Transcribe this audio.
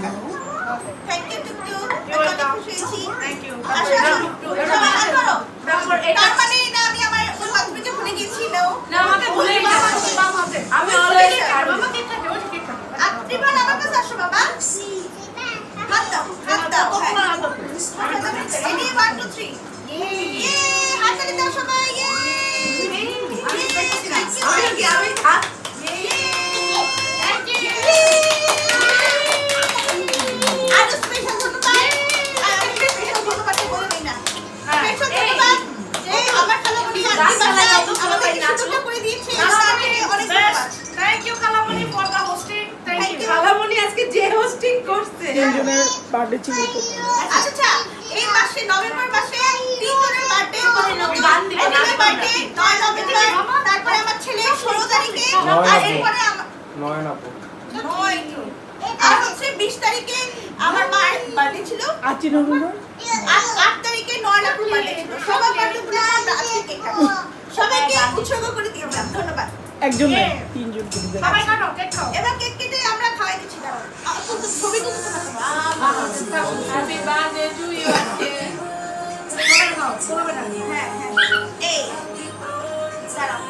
টাকা। Thank you টুকটু, অনেক খুশি হয়েছি। Thank you. আসো সবাই হাত ধরো। তার মানে না আমি আমার ওই বাথরুমে ভুলে গেছি নাও। না আমাকে ভুলেই যাচ্ছে বাম হাতে। আমি অলরেডি মামা কেক খাবে, ওই কেক খাবে। আত্রিবান আমার কাছে আসো বাবা। হাত দাও, হাত দাও। রেডি 1 2 3 ইয়ে হাত তালি দাও সবাই ইয়ে আমি হাত আজ স্পেশাল ধন্যবাদ। আমি স্পেশাল ধন্যবাদ বলে দিই না। স্পেশাল ধন্যবাদ যে আমার খালামণি আমাদের সুযোগটা করে দিয়েছে। তাকে অনেক ধন্যবাদ। Thank you Kalamoni for the hosting. Thank Thank you you. Kalamoni আজকে যে হোস্টিং করছে। তিনজনের বার্থডে ছিল তো। আচ্ছা এই মাসে নভেম্বর মাসে তিনজনের বার্থডে গান দিবে, আমার গান বার্থডে দিবে। 9 নভেম্বর, তারপরে আমার ছেলে 16 তারিখে আর এরপরে আমার নয়ন আপু 9 আর হচ্ছে 20 তারিখে আমার মায়ের বার্থডে ছিল। আচি নভেম্বর 8 তারিখে 9 লাখের বার্থডে ছিল। সবার বার্থডে গুলো আমরা আজকে কেক কাটবো। সবাইকে উৎসর্গ করে দিলাম। ধন্যবাদ। একজন না তিনজন করে দেন। সবাই কাটো কেক খাও। এবার কেক কেটে আমরা খাওয়াই দিচ্ছি দাঁড়াও। ছবি তুলতে হ্যাপি বার্থডে টু ইউ আজকে। সবাই খাও, সবাই খাও। হ্যাঁ এই দাঁড়াও